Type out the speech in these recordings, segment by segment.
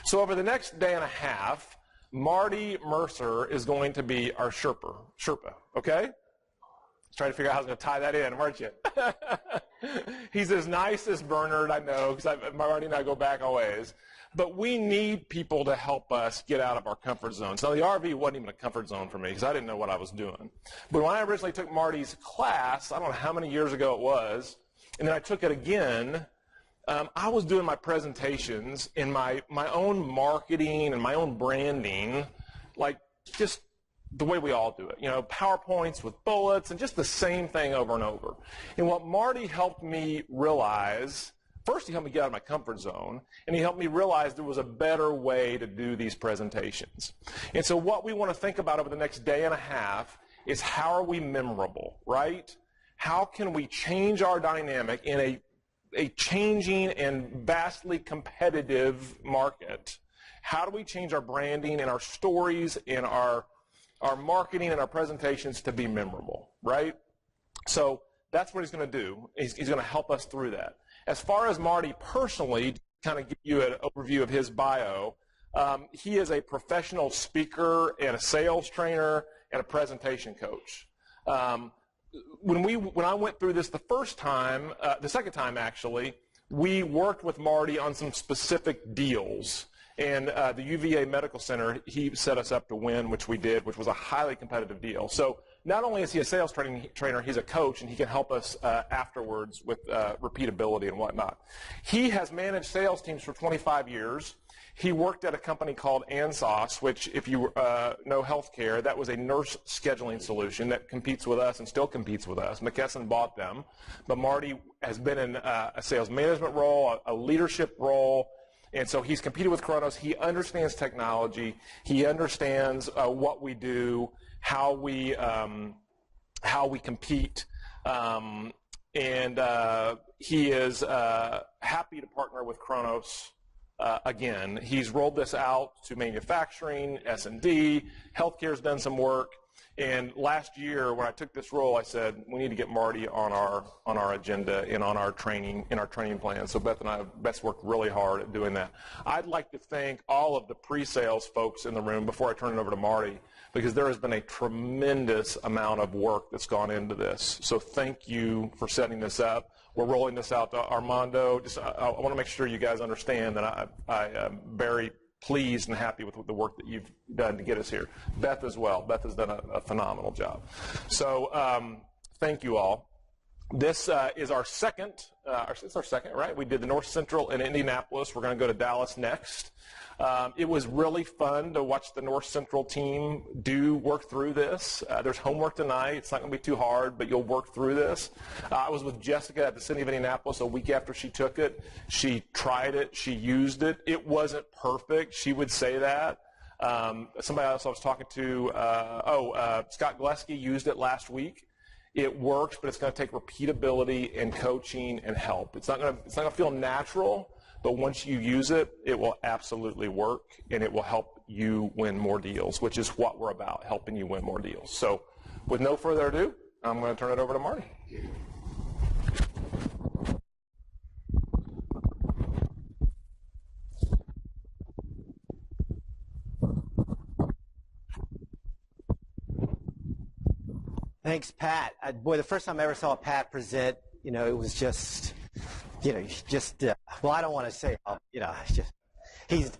So over the next day and a half, Marty Mercer is going to be our Sherpa, okay? Trying to figure out how I was going to tie that in, aren't you? He's as nice as Bernard, I know, because Marty and I go back a ways. But we need people to help us get out of our comfort zones. Now, the RV wasn't even a comfort zone for me because I didn't know what I was doing. But when I originally took Marty's class, I don't know how many years ago it was, and then I took it again, I was doing my presentations in my own marketing and my own branding, like just the way we all do it, you know, PowerPoints with bullets and just the same thing over and over. And what Marty helped me realize, first he helped me get out of my comfort zone, and he helped me realize there was a better way to do these presentations. And so what we want to think about over the next day and a half is how are we memorable, right? How can we change our dynamic in a changing and vastly competitive market? How do we change our branding and our stories and our marketing and our presentations to be memorable, right? So that's what he's going to do. He's going to help us through that. As far as Marty personally, to kind of give you an overview of his bio, he is a professional speaker and a sales trainer and a presentation coach. When I went through this the second time actually, we worked with Marty on some specific deals. And the UVA Medical Center, he set us up to win, which we did, which was a highly competitive deal. So not only is he a sales trainer, he's a coach, and he can help us afterwards with repeatability and whatnot. He has managed sales teams for 25 years. He worked at a company called ANSOS, which, if you know healthcare, that was a nurse scheduling solution that competes with us and still competes with us. McKesson bought them. But Marty has been in a sales management role, a leadership role, and so he's competed with Kronos. He understands technology. He understands what we do, how we compete, and he is happy to partner with Kronos again. He's rolled this out to manufacturing, S&D, healthcare's done some work. And last year, when I took this role, I said we need to get Marty on our agenda and on our training plan. So Beth's worked really hard at doing that. I'd like to thank all of the pre-sales folks in the room before I turn it over to Marty, because there has been a tremendous amount of work that's gone into this. So thank you for setting this up. We're rolling this out to Armando. I want to make sure you guys understand that I am very pleased and happy with the work that you've done to get us here. Beth as well. Beth has done a phenomenal job. So thank you all. This is our second, it's our second, right? We did the North Central in Indianapolis. We're going to go to Dallas next. It was really fun to watch the North Central team work through this. There's homework tonight. It's not going to be too hard, but you'll work through this. I was with Jessica at the City of Indianapolis a week after she took it. She tried it. She used it. It wasn't perfect. She would say that. Somebody else I was talking to, Scott Gillespie used it last week. It works, but it's going to take repeatability and coaching and help. It's not going to feel natural. But once you use it, it will absolutely work, and it will help you win more deals, which is what we're about, helping you win more deals. So with no further ado, I'm going to turn it over to Marty. Thanks, Pat. Boy, the first time I ever saw Pat present, it was just... well, I don't want to say,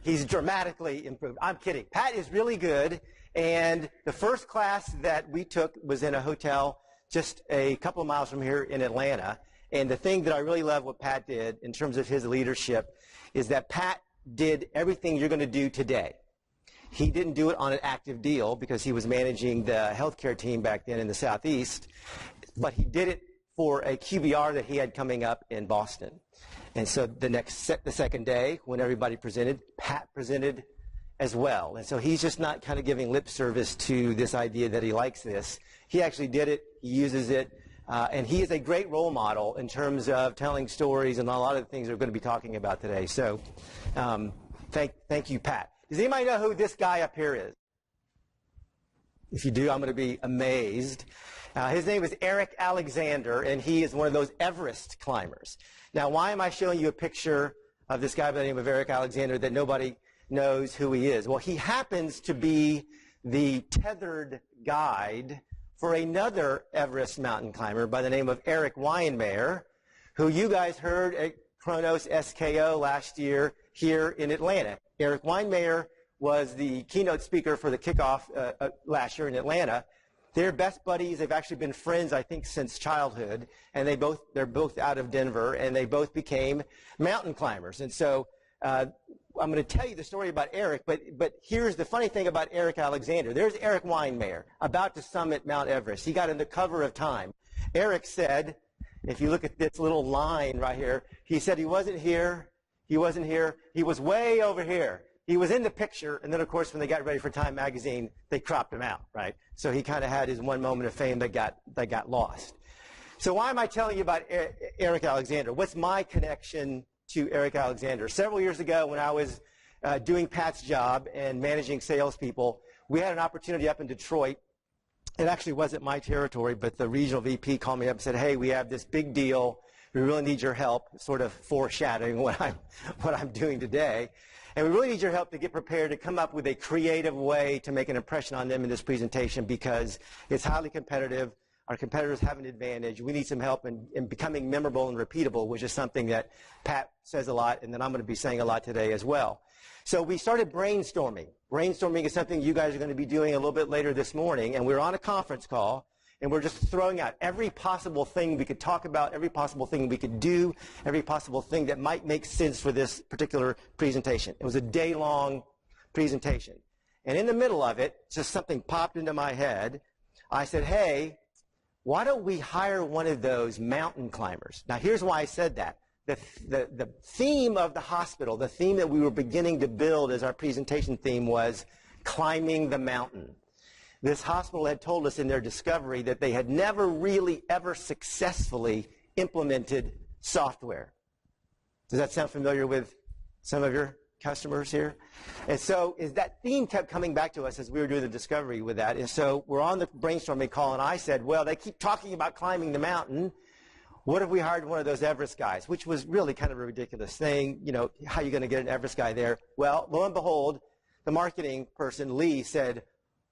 he's dramatically improved. I'm kidding. Pat is really good, and the first class that we took was in a hotel just a couple of miles from here in Atlanta, and the thing that I really love what Pat did in terms of his leadership is that Pat did everything you're going to do today. He didn't do it on an active deal because he was managing the healthcare team back then in the Southeast, but he did it for a QBR that he had coming up in Boston. And so the second day, when everybody presented, Pat presented as well. And so he's just not kind of giving lip service to this idea that he likes this. He actually did it. He uses it. And he is a great role model in terms of telling stories and a lot of the things we're going to be talking about today. So thank you, Pat. Does anybody know who this guy up here is? If you do, I'm going to be amazed. His name is Eric Alexander, and he is one of those Everest climbers. Now, why am I showing you a picture of this guy by the name of Eric Alexander that nobody knows who he is. Well, he happens to be the tethered guide for another Everest mountain climber by the name of Eric Weinmayer, who you guys heard at Kronos SKO last year here in Atlanta. Eric Weinmayer was the keynote speaker for the kickoff last year in Atlanta. They're best buddies. They've actually been friends, I think, since childhood, and they're both out of Denver, and they both became mountain climbers. And so I'm going to tell you the story about Eric, but here's the funny thing about Eric Alexander. There's Eric Weinmayer about to summit Mount Everest. He got in the cover of Time. Eric said, if you look at this little line right here, he said he wasn't here, he wasn't here, he was way over here. He was in the picture, and then, of course, when they got ready for Time magazine, they cropped him out, right? So he kind of had his one moment of fame that got lost. So why am I telling you about Eric Alexander? What's my connection to Eric Alexander? Several years ago, when I was doing Pat's job and managing salespeople, we had an opportunity up in Detroit. It actually wasn't my territory, but the regional VP called me up and said, hey, we have this big deal. We really need your help, sort of foreshadowing what I'm doing today. And we really need your help to get prepared to come up with a creative way to make an impression on them in this presentation because it's highly competitive. Our competitors have an advantage. We need some help in becoming memorable and repeatable, which is something that Pat says a lot and that I'm going to be saying a lot today as well. So we started brainstorming. Brainstorming is something you guys are going to be doing a little bit later this morning, and we're on a conference call. And we're just throwing out every possible thing we could talk about, every possible thing we could do, every possible thing that might make sense for this particular presentation. It was a day-long presentation. And in the middle of it, just something popped into my head. I said, hey, why don't we hire one of those mountain climbers? Now, here's why I said that. The theme of the hospital, the theme that we were beginning to build as our presentation theme was climbing the mountain. This hospital had told us in their discovery that they had never really ever successfully implemented software. Does that sound familiar with some of your customers here? And so that theme kept coming back to us as we were doing the discovery with that. And so we're on the brainstorming call, and I said, well, they keep talking about climbing the mountain. What if we hired one of those Everest guys, which was really kind of a ridiculous thing. You know, how are you going to get an Everest guy there? Well, lo and behold, the marketing person, Lee, said,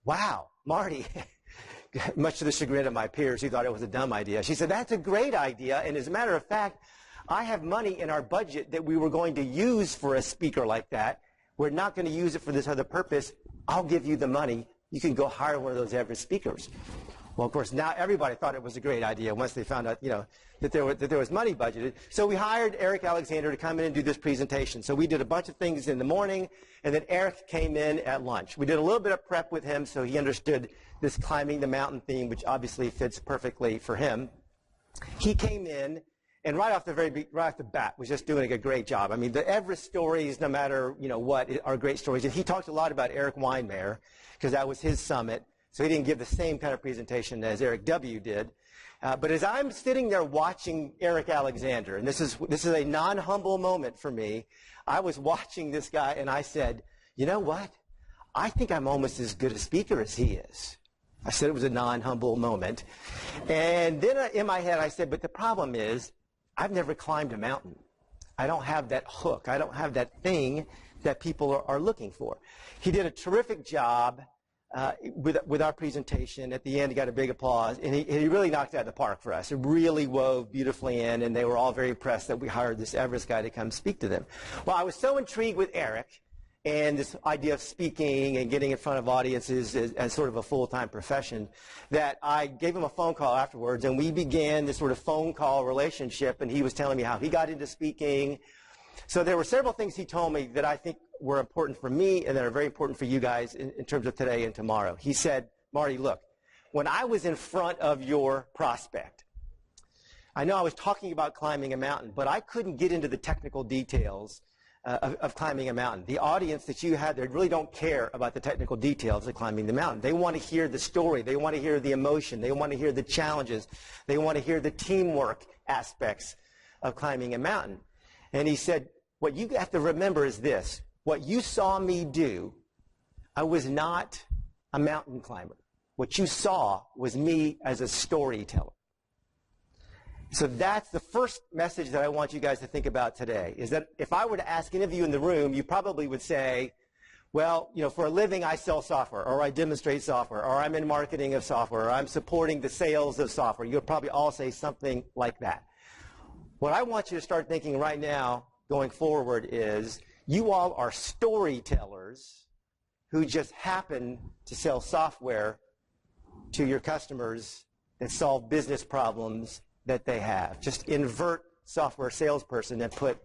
wow, Marty, much to the chagrin of my peers who thought it was a dumb idea. She said, that's a great idea, and as a matter of fact, I have money in our budget that we were going to use for a speaker like that. We're not going to use it for this other purpose. I'll give you the money. You can go hire one of those Everest speakers. Well, of course, now everybody thought it was a great idea once they found out, you know, that there was money budgeted. So we hired Eric Alexander to come in and do this presentation. So we did a bunch of things in the morning, and then Eric came in at lunch. We did a little bit of prep with him so he understood this climbing the mountain theme, which obviously fits perfectly for him. He came in, and right off the bat was just doing a great job. I mean, the Everest stories, no matter, you know, what, are great stories. And he talked a lot about Eric Weinmayer because that was his summit. So he didn't give the same kind of presentation as Eric W. did. But as I'm sitting there watching Eric Alexander, and this is a non-humble moment for me, I was watching this guy and I said, you know what? I think I'm almost as good a speaker as he is. I said it was a non-humble moment. And then in my head I said, but the problem is I've never climbed a mountain. I don't have that hook. I don't have that thing that people are looking for. He did a terrific job. With our presentation. At the end, he got a big applause, and he really knocked it out of the park for us. It really wove beautifully in, and they were all very impressed that we hired this Everest guy to come speak to them. Well, I was so intrigued with Eric and this idea of speaking and getting in front of audiences as sort of a full-time profession that I gave him a phone call afterwards, and we began this sort of phone call relationship, and he was telling me how he got into speaking. So there were several things he told me that I think were important for me and that are very important for you guys in terms of today and tomorrow. He said, Marty, look, when I was in front of your prospect, I know I was talking about climbing a mountain, but I couldn't get into the technical details of climbing a mountain. The audience that you had there really don't care about the technical details of climbing the mountain. They want to hear the story. They want to hear the emotion. They want to hear the challenges. They want to hear the teamwork aspects of climbing a mountain. And he said, what you have to remember is this. What you saw me do, I was not a mountain climber. What you saw was me as a storyteller. So that's the first message that I want you guys to think about today, is that if I were to ask any of you in the room, you probably would say, well, for a living I sell software, or I demonstrate software, or I'm in marketing of software, or I'm supporting the sales of software. You'll probably all say something like that. What I want you to start thinking right now going forward is you all are storytellers who just happen to sell software to your customers that solve business problems that they have. Just invert software salesperson and put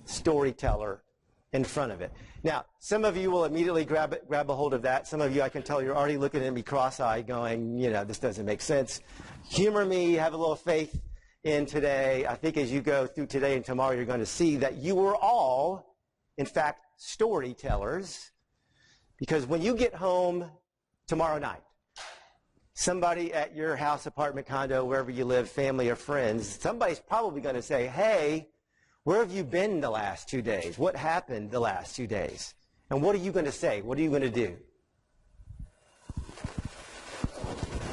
storyteller in front of it. Now, some of you will immediately grab a hold of that. Some of you, I can tell, you're already looking at me cross-eyed going, this doesn't make sense. Humor me, have a little faith in today. I think as you go through today and tomorrow, you're going to see that you were all, in fact, storytellers, because when you get home tomorrow night, somebody at your house, apartment, condo, wherever you live, family or friends, somebody's probably going to say, hey, where have you been the last 2 days? What happened the last 2 days? And what are you going to say? What are you going to do?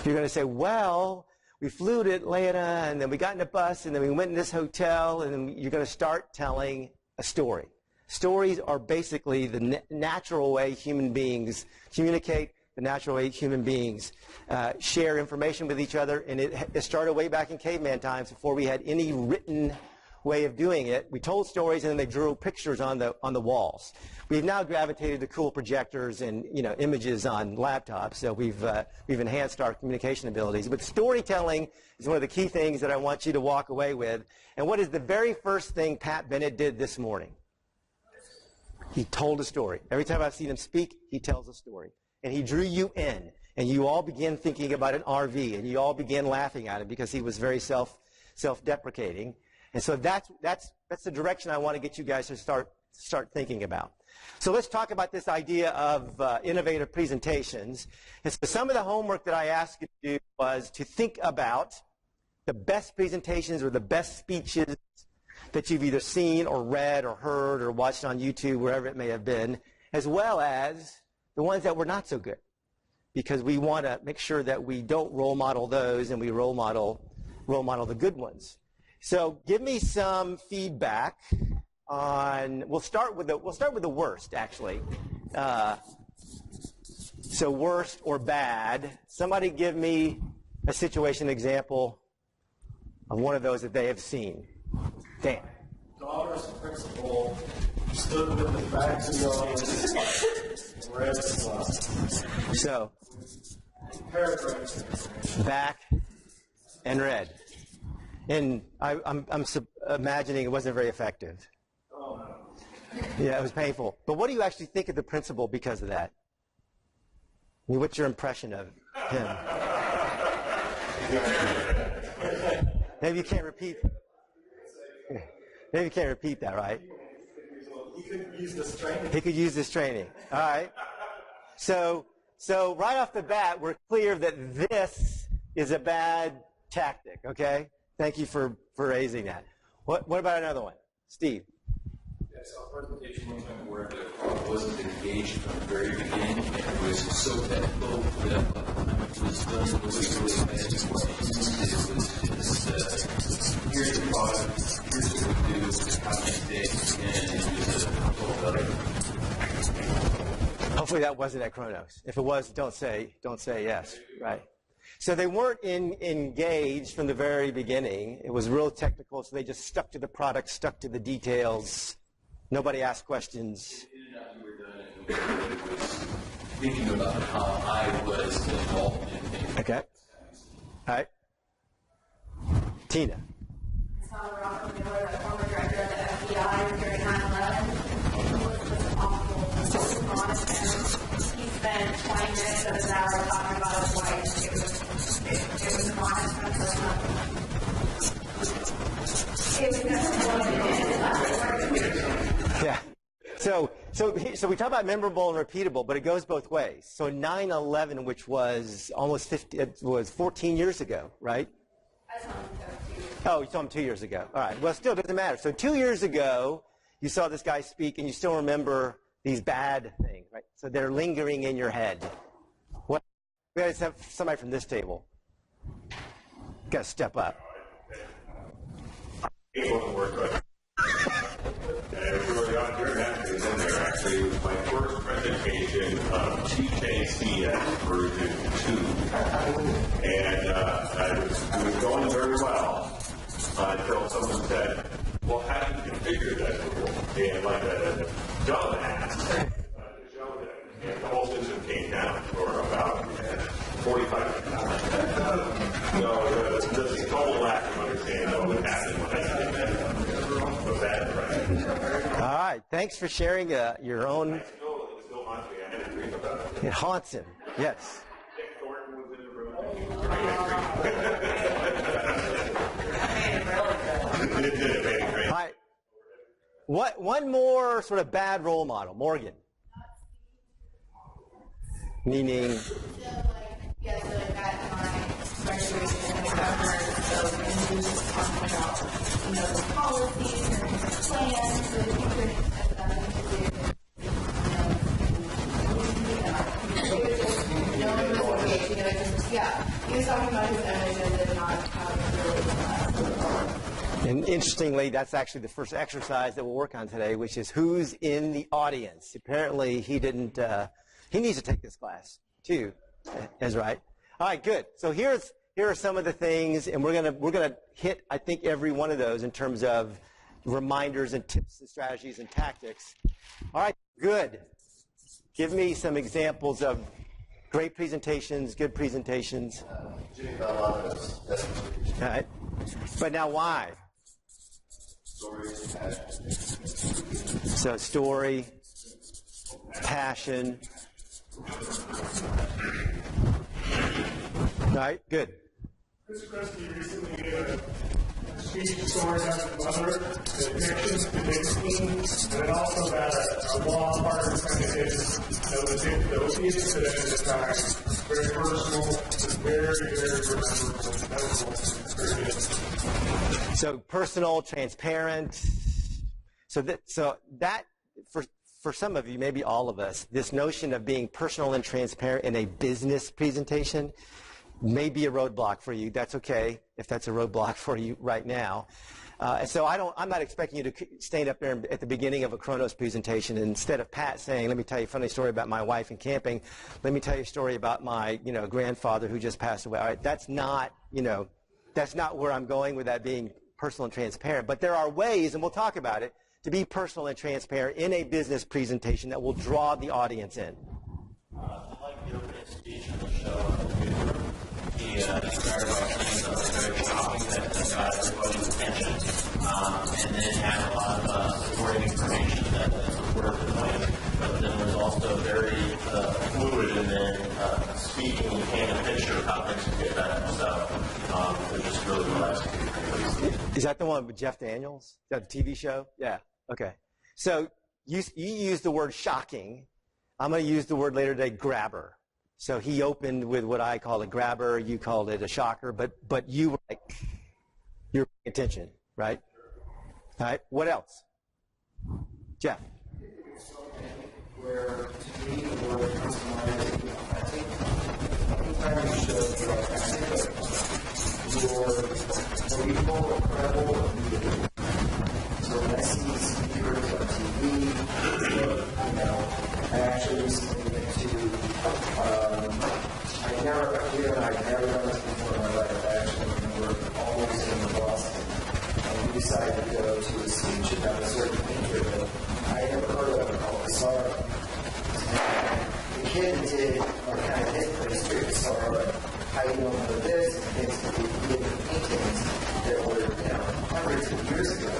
You're going to say, well, we flew to Atlanta, and then we got in a bus, and then we went in this hotel, and then you're going to start telling a story. Stories are basically the natural way human beings communicate, the natural way human beings share information with each other, and it started way back in caveman times before we had any written way of doing it. We told stories, and then they drew pictures on the walls. We've now gravitated to cool projectors and images on laptops, so we've enhanced our communication abilities. But storytelling is one of the key things that I want you to walk away with. And what is the very first thing Pat Bennett did this morning? He told a story. Every time I've seen him speak, he tells a story. And he drew you in, and you all began thinking about an RV, and you all began laughing at him because he was very self-deprecating. And so that's the direction I want to get you guys to start thinking about. So let's talk about this idea of innovative presentations. And so some of the homework that I asked you to do was to think about the best presentations or the best speeches that you've either seen or read or heard or watched on YouTube, wherever it may have been, as well as the ones that were not so good, because we want to make sure that we don't role model those and we role model the good ones. So give me some feedback on. We'll start with the worst, actually. So worst or bad. Somebody give me a situation example of one of those that they have seen. Dan. Daughter's principal stood with the back of the audience and read the slide. So, Paragraph. Back and read. And I'm imagining it wasn't very effective. Oh, no. Yeah, it was painful. But what do you actually think of the principal because of that? I mean, what's your impression of him? Maybe you can't repeat. Maybe you can't repeat that, right? He could use this training. He could use this training. All right. So right off the bat, we're clear that this is a bad tactic, okay? Thank you for raising that. What about another one? Steve. Yes, our presentation one time where the crowd wasn't engaged from the very beginning, and it was so technical that it was done really bad. Here's the product, here's what we do, how many days, and it was a whole other. Hopefully that wasn't at Kronos. If it was, don't say yes, right? So they weren't engaged from the very beginning. It was real technical, so they just stuck to the product, stuck to the details. Nobody asked questions. In and out you were done, and it was thinking about how I was involved in things. Okay. All right. Tina. Robert Miller, the former director of the FBI during 9/11. Was awful, honest. He spent 20 minutes of his hour talking about his wife. It was honest from Yeah. So we talk about memorable and repeatable, but it goes both ways. So 9/11, which was almost 14 years ago, right? I saw him 2 years. Oh, you saw him 2 years ago. All right. Well, still doesn't matter. So 2 years ago, you saw this guy speak, and you still remember these bad things, right? So they're lingering in your head. What? We guys have somebody from this table. Got to step up. It wasn't worth it. And everybody on your end is in there. actually was my first presentation of TJCS version 2. And it was going very well until someone said, well, how do you configure that tool? And like a dumbass, to show them. And the whole system came down for about 45 minutes. So the total lack of understanding of what happened when I did that was that impressive. All right. Thanks for sharing your own. It still haunts me. I had a dream about it. It haunts him. Yes. Dick Thornton was in the room. All right. One more sort of bad role model, Morgan. Meaning. So, like, at my graduation and whatever, so when we were talking about, the policies and the plans for the future, has nothing to do with, it was just, no one was engaged, he was talking about his own agenda and not how to really, And interestingly, that's actually the first exercise that we'll work on today, which is who's in the audience. Apparently, he didn't. He needs to take this class too. Is right. All right, good. So here are some of the things, and we're gonna hit, I think, every one of those in terms of reminders and tips and strategies and tactics. All right, good. Give me some examples of great presentations, good presentations. Jimmy Valada's presentation. All right. But now why? Stories and passion. So story, passion. All right, good. Chris Christie recently gave a speech story about his mother, the connections to Dixie, and then also about a law partner friend of his that was incident at the time. Very personal, very, very memorable, very good. So personal, transparent. So that for some of you, maybe all of us, this notion of being personal and transparent in a business presentation may be a roadblock for you. That's okay if that's a roadblock for you right now. So I'm not expecting you to stand up there at the beginning of a Kronos presentation, and instead of Pat saying, let me tell you a funny story about my wife and camping, let me tell you a story about my grandfather who just passed away. All right, that's not where I'm going with that being personal and transparent. But there are ways, and we'll talk about it, to be personal and transparent in a business presentation that will draw the audience in. I like the opening speech of the show. He started off saying something very shocking that got everybody's attention, and then had a lot of supporting information that supported the point. But then was also very fluid, and then speaking and painting a picture of how things could get better. So it was just really relaxing. Is that the one with Jeff Daniels? Is that the TV show? Yeah. Okay. So you used the word shocking. I'm going to use the word later today, grabber. So he opened with what I call a grabber. You called it a shocker. But you were you're paying attention, right? All right. What else? Jeff. Where to me the word comes to mind is authentic. Anytime you show you're authentic, you're believable, credible, and believable. So when I see speakers on TV, I actually recently went to, I've never done this before in my life. I actually remember always in Boston, and we decided to go to a speech about a certain painter that I had never heard of called Pissarro. The kid did kind of his pretty straight Pissarro, how you don't know this, and things that he did in paintings that were, hundreds of years ago.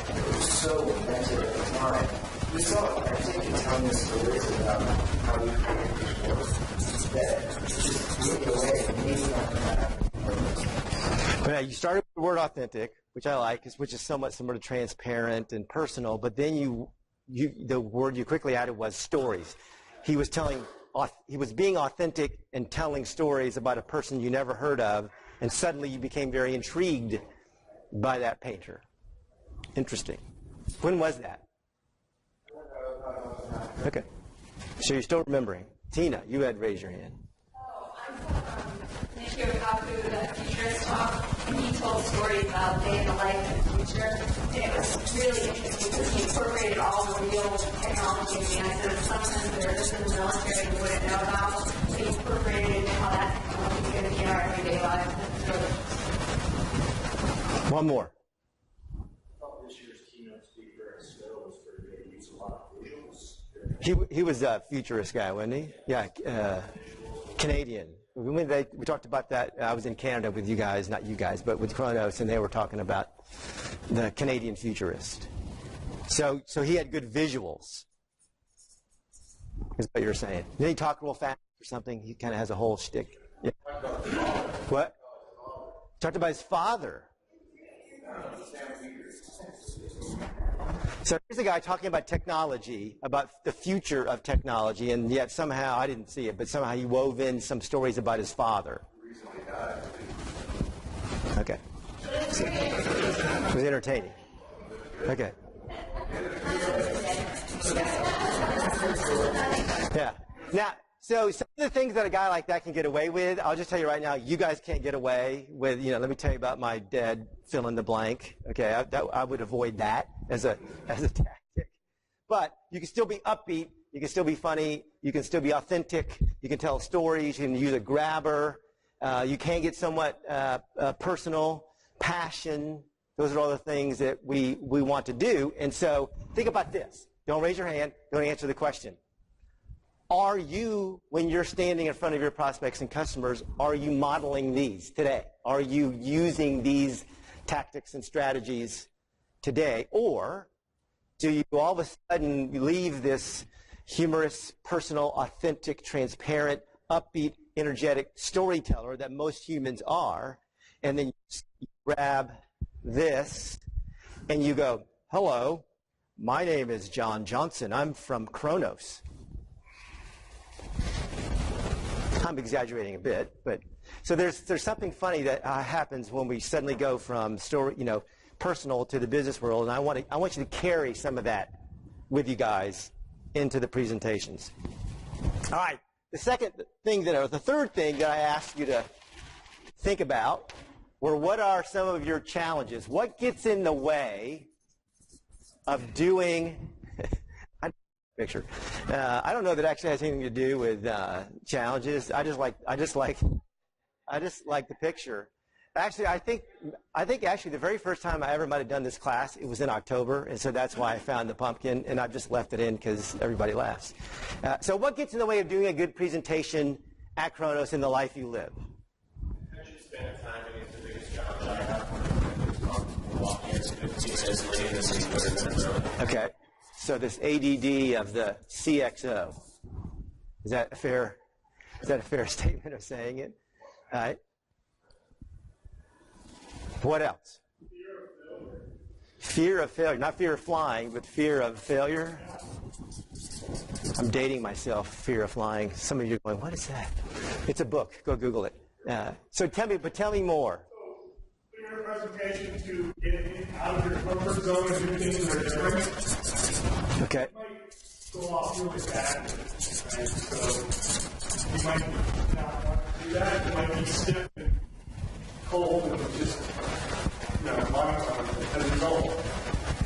It was so inventive at the time. We saw authentic and telling us stories about how we created these works that just blew me away and made me want to come back. But you started with the word authentic, which I like, which is somewhat similar to transparent and personal, but then the word you quickly added was stories. He was being authentic and telling stories about a person you never heard of, and suddenly you became very intrigued by that painter. Interesting. When was that? Okay. So you're still remembering. Tina, you had raised your hand. Oh, I'm from Nick Yokoku, the futurist talk, and he told stories about day in the life of future. And it was really interesting because he incorporated all the real technology advances, some things that are just in the military we wouldn't know about. He incorporated how that technology is going to be in our everyday lives. It's really One more. This year's keynote speaker at Snow was pretty good. He used a lot of visuals. He was a futurist guy, wasn't he? Yeah, Canadian. We talked about that. I was in Canada with you guys, not you guys, but with Kronos, and they were talking about the Canadian futurist. So he had good visuals, is what you're saying. Did he talk real fast or something? He kind of has a whole shtick. Yeah. What? Talked about his father. So here's a guy talking about technology, about the future of technology, and yet somehow, I didn't see it, but somehow he wove in some stories about his father. Okay. It was entertaining. Okay. Yeah. Now, so some of the things that a guy like that can get away with, I'll just tell you right now, you guys can't get away with, let me tell you about my dad, fill in the blank. Okay, I would avoid that as a tactic. But you can still be upbeat, you can still be funny, you can still be authentic, you can tell stories, you can use a grabber, you can get somewhat personal, passion. Those are all the things that we want to do. And so think about this. Don't raise your hand, don't answer the question. Are you, when you're standing in front of your prospects and customers, are you modeling these today? Are you using these tactics and strategies today? Or do you all of a sudden leave this humorous, personal, authentic, transparent, upbeat, energetic storyteller that most humans are, and then you grab this and you go, hello, my name is John Johnson. I'm from Kronos. I'm exaggerating a bit, but so there's something funny that happens when we suddenly go from personal to the business world, and I want you to carry some of that with you guys into the presentations. All right, the third thing that I asked you to think about were what are some of your challenges? What gets in the way of doing? Picture. I don't know that actually has anything to do with challenges. I just like the picture. Actually, I think actually the very first time I ever might have done this class, it was in October, and so that's why I found the pumpkin, and I've just left it in because everybody laughs. So what gets in the way of doing a good presentation at Kronos in the life you live? Actually, spending time is the biggest challenge I have. Okay. So this ADD of the CXO, is that a fair statement of saying it? All right. What else? Fear of failure. Not fear of flying, but fear of failure. I'm dating myself, fear of flying. Some of you are going, what is that? It's a book. Go Google it. So tell me more. Your presentation to get out of your comfort zone and do things that are different. Okay. You might go off really bad, right? So you might not want to do that. You might be stiff and cold and just monotone as a result.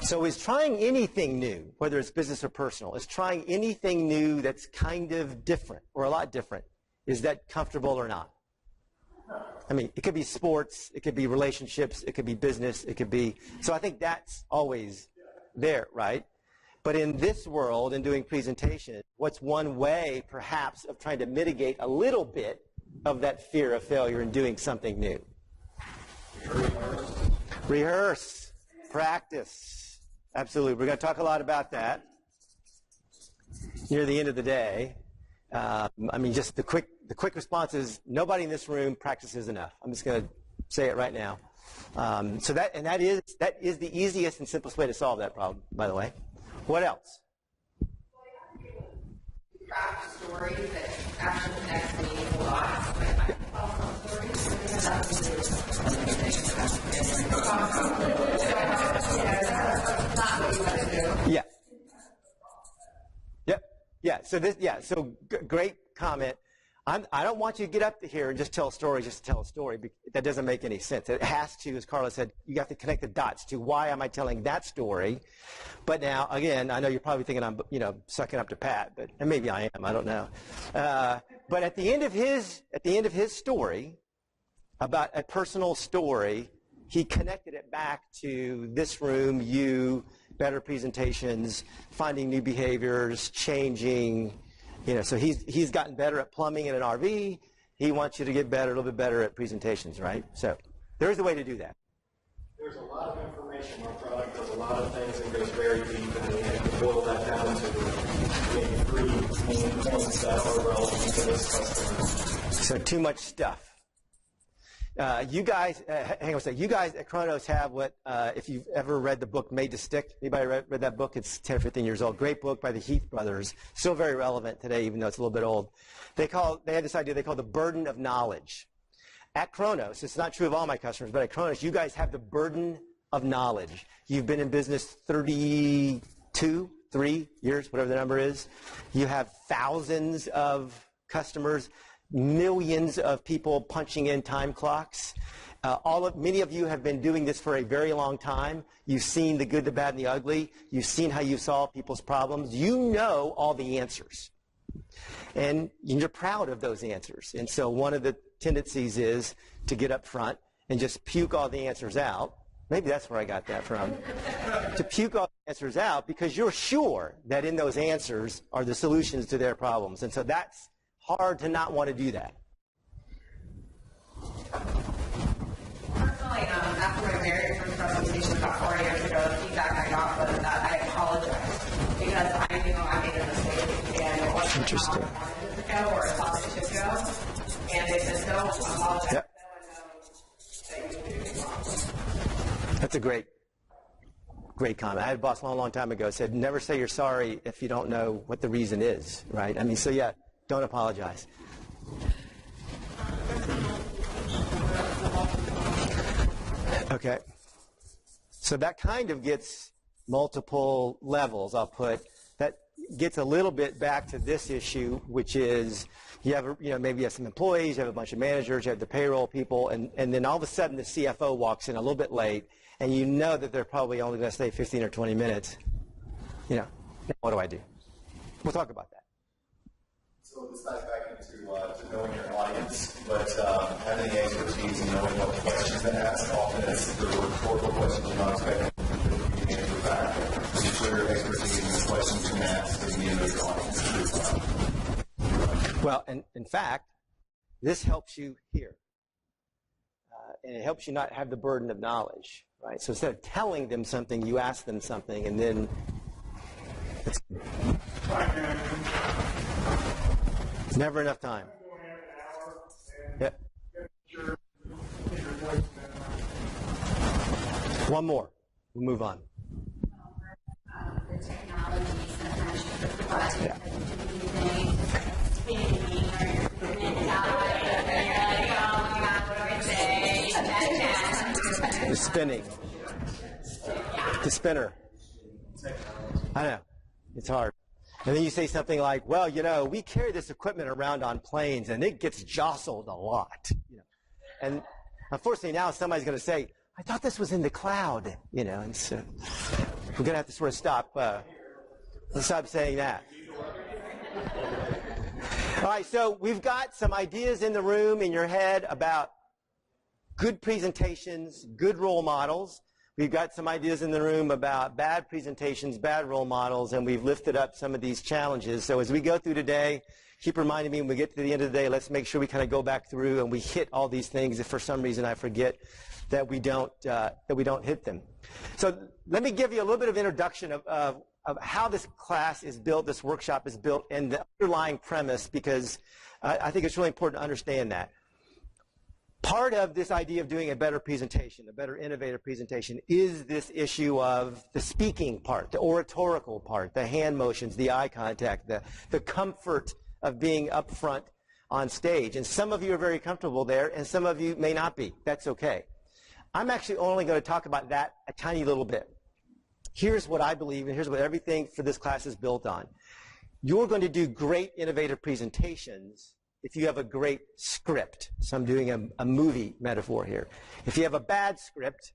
So is trying anything new, whether it's business or personal, is trying anything new that's kind of different or a lot different, is that comfortable or not? I mean, it could be sports, it could be relationships, it could be business, it could be, so I think that's always there, right? But in this world, in doing presentation, what's one way, perhaps, of trying to mitigate a little bit of that fear of failure in doing something new? Rehearse. Practice. Absolutely. We're going to talk a lot about that near the end of the day. I mean, just the quick response is nobody in this room practices enough. I'm just going to say it right now. So that is the easiest and simplest way to solve that problem, by the way. What else? Craft stories that actually connect meaningful lives. Like Yeah. Yep. Yeah. So great comment. I don't want you to get up here and just tell a story just to tell a story. That doesn't make any sense. It has to, as Carla said, you have to connect the dots to why am I telling that story. But now, again, I know you're probably thinking I'm, sucking up to Pat, and maybe I am. I don't know. But at the end of his story, about a personal story, he connected it back to this room, you, better presentations, finding new behaviors, changing. So he's gotten better at plumbing in an RV. He wants you to get better, a little bit better at presentations, right? So there's a way to do that. There's a lot of information. Our product does a lot of things and goes very deep, and we have to boil that down to maybe 3 main points that are relevant to this customer. So too much stuff. You guys, hang on a second. You guys at Kronos have what, if you've ever read the book Made to Stick, anybody read that book? It's 10 or 15 years old. Great book by the Heath brothers. Still very relevant today, even though it's a little bit old. They had this idea they call the burden of knowledge. At Kronos, it's not true of all my customers, but at Kronos, you guys have the burden of knowledge. You've been in business 3 years, whatever the number is. You have thousands of customers, millions of people punching in time clocks. Many of you have been doing this for a very long time. You've seen the good, the bad, and the ugly. You've seen how you solve people's problems. You know all the answers. And you're proud of those answers. And so one of the tendencies is to get up front and just puke all the answers out. Maybe that's where I got that from. To puke all the answers out because you're sure that in those answers are the solutions to their problems. And so that's hard to not want to do that. Personally, after my very first presentation about 4 years ago, the feedback I got was that I apologized because I knew I made a mistake and it wasn't how I wanted it to go or thought it should go. And they said, no, apologize. Yep. That's a great comment. I had a boss a long, long time ago said, never say you're sorry if you don't know what the reason is, right? I mean, so yeah, don't apologize. Okay. So that kind of gets multiple levels, I'll put. That gets a little bit back to this issue, which is you have, maybe you have some employees, you have a bunch of managers, you have the payroll people, and then all of a sudden the CFO walks in a little bit late, and you know that they're probably only going to stay 15 or 20 minutes. What do I do? We'll talk about that. So this ties back into knowing your audience, but having the expertise and knowing what questions to ask. Often it's the rhetorical questions you're not expecting to be answered back. It's clear expertise in the questions you can ask to the individual audience. Well, and in fact, this helps you here. And it helps you not have the burden of knowledge, right? So instead of telling them something, you ask them something, and then it's never enough time. Yep. One more. We'll move on. The technologies that Yeah. The spinning. The spinner. I know. It's hard. And then you say something like, well, we carry this equipment around on planes, and it gets jostled a lot. And unfortunately now somebody's going to say, I thought this was in the cloud, and so we're going to have to sort of stop saying that. All right, so we've got some ideas in the room, in your head, about good presentations, good role models. We've got some ideas in the room about bad presentations, bad role models, and we've lifted up some of these challenges. So as we go through today, keep reminding me when we get to the end of the day, let's make sure we kind of go back through and we hit all these things. If for some reason I forget, that we don't hit them. So let me give you a little bit of introduction of how this class is built, this workshop is built, and the underlying premise, because I think it's really important to understand that. Part of this idea of doing a better presentation, a better innovative presentation, is this issue of the speaking part, the oratorical part, the hand motions, the eye contact, the comfort of being up front on stage. And some of you are very comfortable there, and some of you may not be. That's okay. I'm actually only going to talk about that a tiny little bit. Here's what I believe, and here's what everything for this class is built on. You're going to do great innovative presentations if you have a great script. So I'm doing a movie metaphor here. If you have a bad script,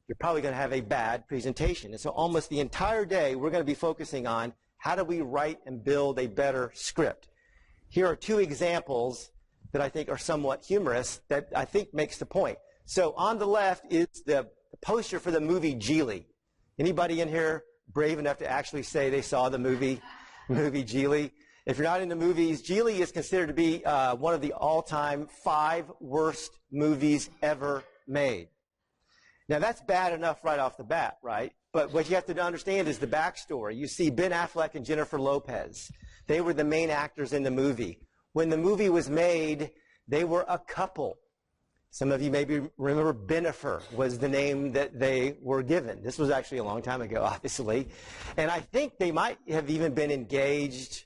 you're probably going to have a bad presentation. And so almost the entire day, we're going to be focusing on how do we write and build a better script. Here are two examples that I think are somewhat humorous that I think makes the point. So on the left is the poster for the movie Geely. Anybody in here brave enough to actually say they saw the movie Geely? If you're not into movies, Geely is considered to be one of the all-time 5 worst movies ever made. Now, that's bad enough right off the bat, right? But what you have to understand is the backstory. You see Ben Affleck and Jennifer Lopez. They were the main actors in the movie. When the movie was made, they were a couple. Some of you maybe remember Benifer was the name that they were given. This was actually a long time ago, obviously. And I think they might have even been engaged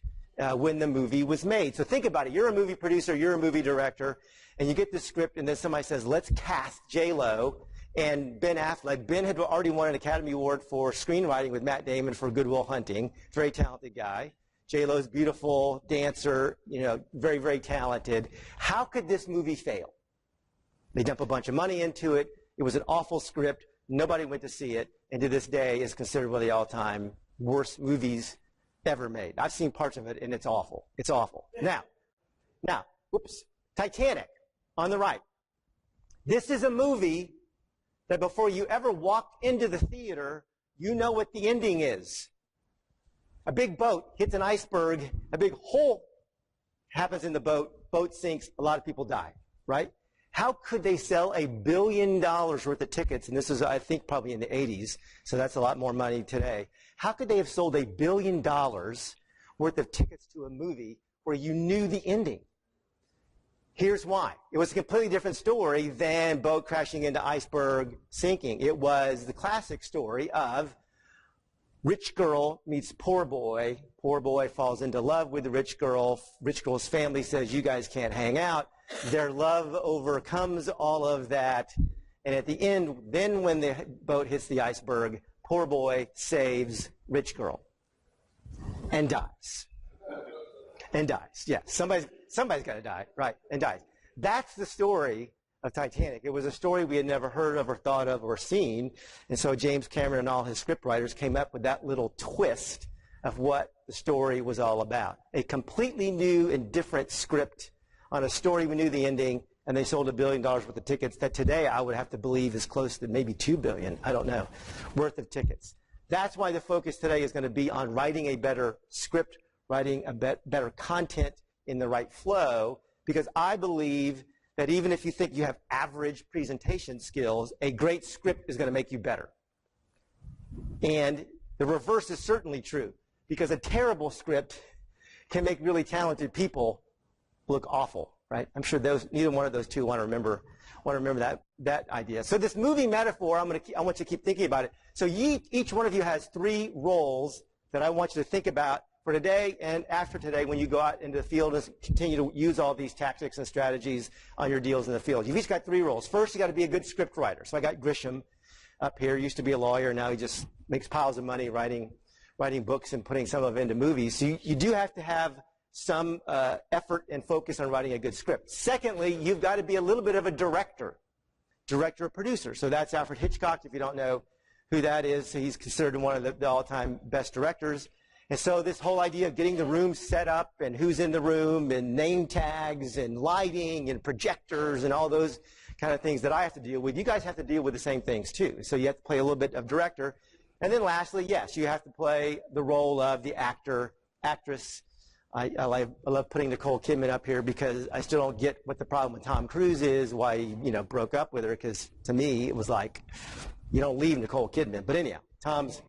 when the movie was made. So think about it. You're a movie producer, you're a movie director, and you get the script, and then somebody says, let's cast J-Lo and Ben Affleck. Ben had already won an Academy Award for screenwriting with Matt Damon for Good Will Hunting. Very talented guy. J-Lo's beautiful dancer, very, very talented. How could this movie fail? They dump a bunch of money into it. It was an awful script. Nobody went to see it. And to this day is considered one of the all-time worst movies ever made. I've seen parts of it, and it's awful. It's awful. Now, whoops, Titanic on the right. This is a movie that before you ever walked into the theater, you know what the ending is. A big boat hits an iceberg, a big hole happens in the boat sinks, a lot of people die, right? How could they sell $1 billion worth of tickets? And this is, I think, probably in the 80s, so that's a lot more money today. How could they have sold $1 billion worth of tickets to a movie where you knew the ending? Here's why. It was a completely different story than boat crashing into iceberg sinking. It was the classic story of rich girl meets poor boy. Poor boy falls into love with the rich girl. Rich girl's family says, you guys can't hang out. Their love overcomes all of that. And at the end, then when the boat hits the iceberg, poor boy saves rich girl and dies. And dies. Yeah, somebody's got to die, right, and dies. That's the story of Titanic. It was a story we had never heard of or thought of or seen. And so James Cameron and all his scriptwriters came up with that little twist of what the story was all about. A completely new and different script on a story we knew the ending, and they sold $1 billion worth of tickets that today I would have to believe is close to maybe $2 billion, I don't know, worth of tickets. That's why the focus today is going to be on writing a better script, writing a better content in the right flow, because I believe that even if you think you have average presentation skills, a great script is going to make you better. And the reverse is certainly true, because a terrible script can make really talented people look awful, right? I'm sure neither one of those two want to remember that idea. So this movie metaphor, I want you to keep thinking about it. So each one of you has 3 roles that I want you to think about for today and after today when you go out into the field and continue to use all these tactics and strategies on your deals in the field. You've each got 3 roles. First, you got to be a good script writer. So I got Grisham up here. Used to be a lawyer. Now he just makes piles of money writing books and putting some of it into movies. So you do have to have some effort and focus on writing a good script. Secondly, you've got to be a little bit of a director or producer. So that's Alfred Hitchcock, if you don't know who that is. He's considered one of the all-time best directors. And so this whole idea of getting the room set up and who's in the room and name tags and lighting and projectors and all those kind of things that I have to deal with, you guys have to deal with the same things too. So you have to play a little bit of director. And then lastly, yes, you have to play the role of the actor, actress. I love putting Nicole Kidman up here because I still don't get what the problem with Tom Cruise is, why he broke up with her, because to me it was like, you don't leave Nicole Kidman. But anyhow, Tom's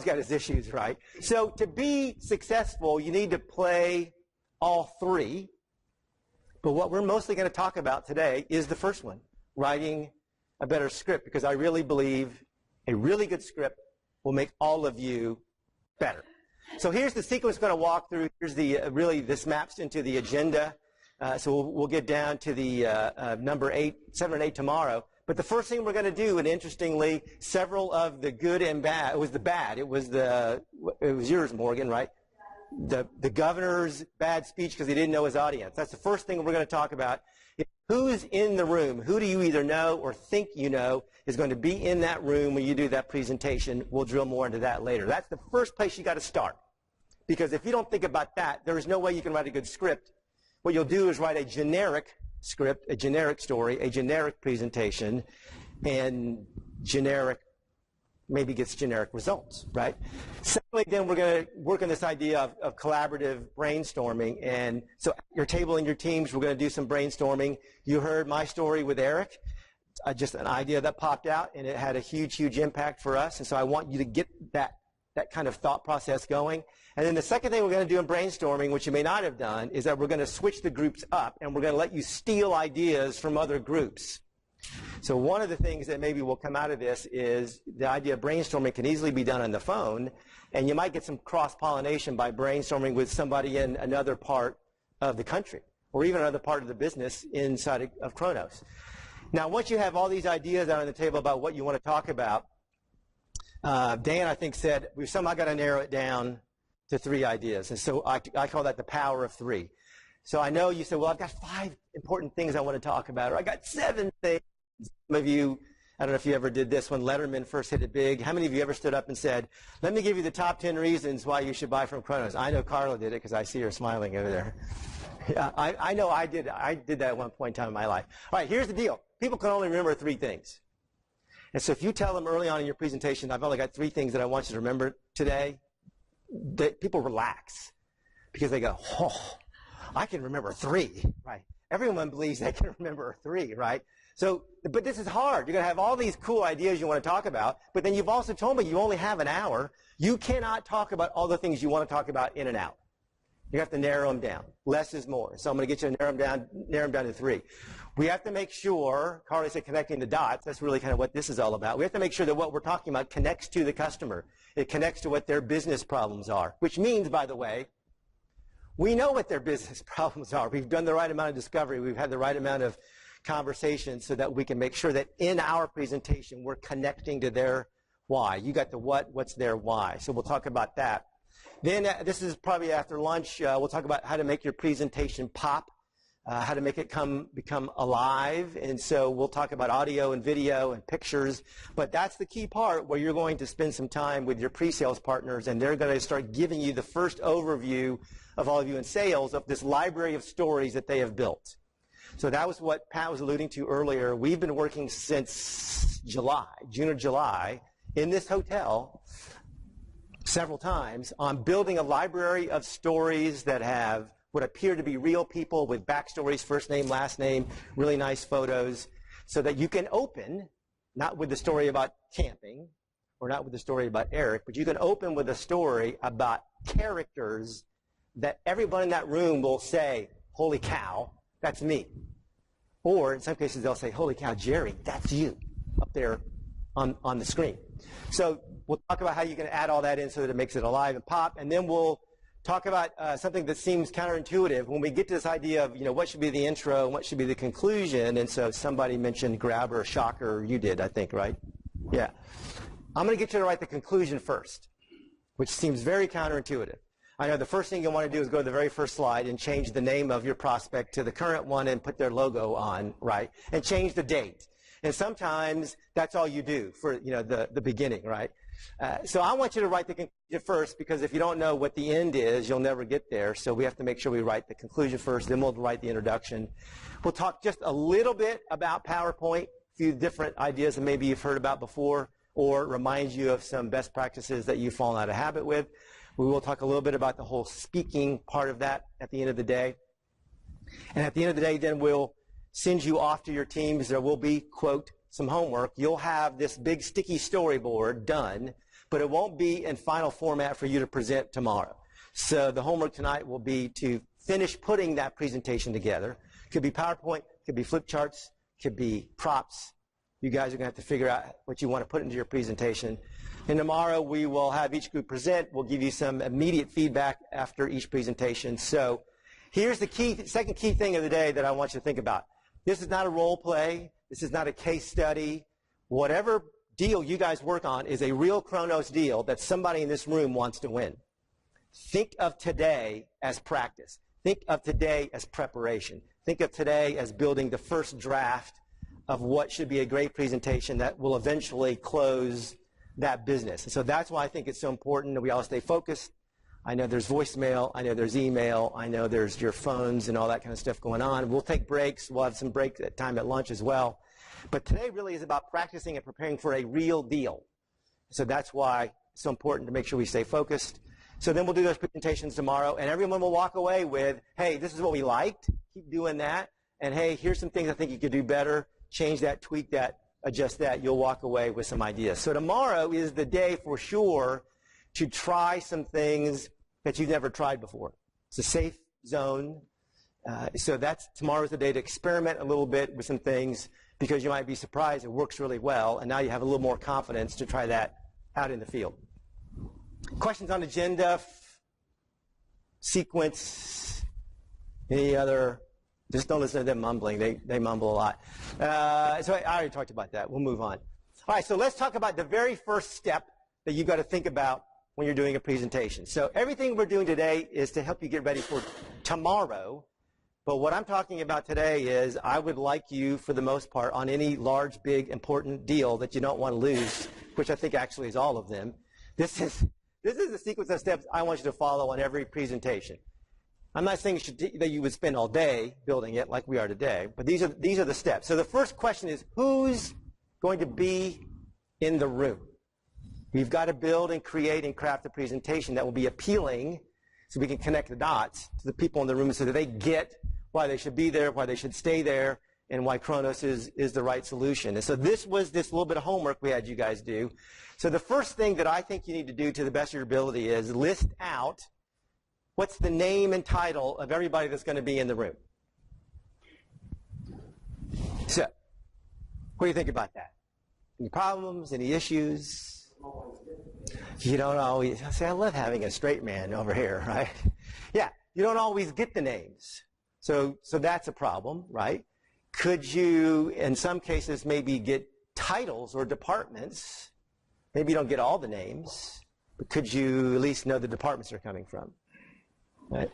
got his issues, right? So to be successful, you need to play all 3. But what we're mostly going to talk about today is the first one, writing a better script, because I really believe a really good script will make all of you better. So here's the sequence we're going to walk through. Here's this maps into the agenda. So we'll get down to the number 7 and 8 tomorrow. But the first thing we're going to do, and interestingly, several of the good and bad, it was the bad. It was yours, Morgan, right? the governor's bad speech because he didn't know his audience. That's the first thing we're going to talk about. Who's in the room? Who do you either know or think you know is going to be in that room when you do that presentation? We'll drill more into that later. That's the first place you got to start. Because if you don't think about that, there is no way you can write a good script. What you'll do is write a generic script, a generic story, a generic presentation, and generic maybe gets generic results, right? Secondly, then we're going to work on this idea of collaborative brainstorming. And so at your table and your teams, we're going to do some brainstorming. You heard my story with Eric, just an idea that popped out, and it had a huge, huge impact for us. And so I want you to get that kind of thought process going. And then the second thing we're going to do in brainstorming, which you may not have done, is that we're going to switch the groups up, and we're going to let you steal ideas from other groups. So one of the things that maybe will come out of this is the idea of brainstorming can easily be done on the phone, and you might get some cross-pollination by brainstorming with somebody in another part of the country or even another part of the business inside of Kronos. Now, once you have all these ideas out on the table about what you want to talk about, Dan, I think, said we've somehow got to narrow it down to 3 ideas. And so I call that the power of 3. So I know you said, well, I've got 5 important things I want to talk about, or I got 7 things. Some of you, I don't know if you ever did this when Letterman first hit it big. How many of you ever stood up and said, let me give you the top 10 reasons why you should buy from Kronos? I know Carla did it because I see her smiling over there. Yeah, I know I did that at one point in time in my life. All right, here's the deal. People can only remember 3 things. And so if you tell them early on in your presentation, I've only got 3 things that I want you to remember today, that people relax because they go, oh, I can remember 3, right? Everyone believes they can remember 3, right? So, but this is hard. You're going to have all these cool ideas you want to talk about, but then you've also told me you only have an hour. You cannot talk about all the things you want to talk about in an hour. You have to narrow them down. Less is more. So I'm going to get you to narrow them down to 3. We have to make sure, Carly said connecting the dots, that's really kind of what this is all about. We have to make sure that what we're talking about connects to the customer. It connects to what their business problems are, which means, by the way, we know what their business problems are. We've done the right amount of discovery. We've had the right amount of conversation so that we can make sure that in our presentation we're connecting to their why. You got the what, what's their why. So we'll talk about that. Then this is probably after lunch. We'll talk about how to make your presentation pop, how to make it become alive. And so we'll talk about audio and video and pictures. But that's the key part where you're going to spend some time with your pre-sales partners, and they're going to start giving you the first overview of all of you in sales of this library of stories that they have built. So that was what Pat was alluding to earlier. We've been working since June or July, in this hotel several times on building a library of stories that have what appear to be real people with backstories, first name, last name, really nice photos, so that you can open, not with the story about camping or not with the story about Eric, but you can open with a story about characters that everyone in that room will say, holy cow, that's me. Or in some cases they'll say, holy cow, Jerry, that's you up there on the screen. So we'll talk about how you can add all that in so that it makes it alive and pop, and then we'll talk about something that seems counterintuitive. When we get to this idea of, what should be the intro and what should be the conclusion, and so somebody mentioned grabber, shocker, you did, I think, right? Yeah. I'm going to get you to write the conclusion first, which seems very counterintuitive. I know the first thing you want to do is go to the very first slide and change the name of your prospect to the current one and put their logo on, right? And change the date. And sometimes that's all you do for, the beginning, right? So I want you to write the conclusion first, because if you don't know what the end is, you'll never get there. So we have to make sure we write the conclusion first, then we'll write the introduction. We'll talk just a little bit about PowerPoint, a few different ideas that maybe you've heard about before, or remind you of some best practices that you've fallen out of habit with. We will talk a little bit about the whole speaking part of that at the end of the day. And at the end of the day, then we'll send you off to your teams. There will be, quote, some homework. You'll have this big sticky storyboard done, but it won't be in final format for you to present tomorrow. So the homework tonight will be to finish putting that presentation together. Could be PowerPoint, could be flip charts, could be props. You guys are going to have to figure out what you want to put into your presentation. And tomorrow we will have each group present. We'll give you some immediate feedback after each presentation. So here's the second key thing of the day that I want you to think about. This is not a role play. This is not a case study. Whatever deal you guys work on is a real Kronos deal that somebody in this room wants to win. think of today as practice. Think of today as preparation. Think of today as building the first draft of what should be a great presentation that will eventually close that business. And so that's why I think it's so important that we all stay focused. I know there's voicemail. I know there's email. I know there's your phones and all that kind of stuff going on. We'll take breaks. We'll have some break time at lunch as well. But today really is about practicing and preparing for a real deal. So that's why it's so important to make sure we stay focused. So then we'll do those presentations tomorrow, and everyone will walk away with, hey, this is what we liked. Keep doing that. And, hey, here's some things I think you could do better. Change that, tweak that, adjust that. You'll walk away with some ideas. So tomorrow is the day for sure to try some things that you've never tried before. It's a safe zone. So tomorrow's the day to experiment a little bit with some things because you might be surprised it works really well, and now you have a little more confidence to try that out in the field. Questions on agenda, sequence, any other? Just don't listen to them mumbling. They mumble a lot. So I already talked about that. We'll move on. All right, so let's talk about the very first step that you've got to think about when you're doing a presentation. So everything we're doing today is to help you get ready for tomorrow. But what I'm talking about today is I would like you, for the most part, on any large, big, important deal that you don't want to lose, which I think actually is all of them, this is the sequence of steps I want you to follow on every presentation. I'm not saying that you would spend all day building it like we are today, but these are the steps. So the first question is, who's going to be in the room? We've got to build and create and craft a presentation that will be appealing so we can connect the dots to the people in the room so that they get why they should be there, why they should stay there, and why Kronos is the right solution. And so this was this little bit of homework we had you guys do. So the first thing that I think you need to do to the best of your ability is list out what's the name and title of everybody that's going to be in the room. So what do you think about that? Any problems, any issues? You don't always, see, I love having a straight man over here, right? Yeah, you don't always get the names. So that's a problem, right? Could you, in some cases, maybe get titles or departments? Maybe you don't get all the names, but could you at least know the departments they're coming from? Right?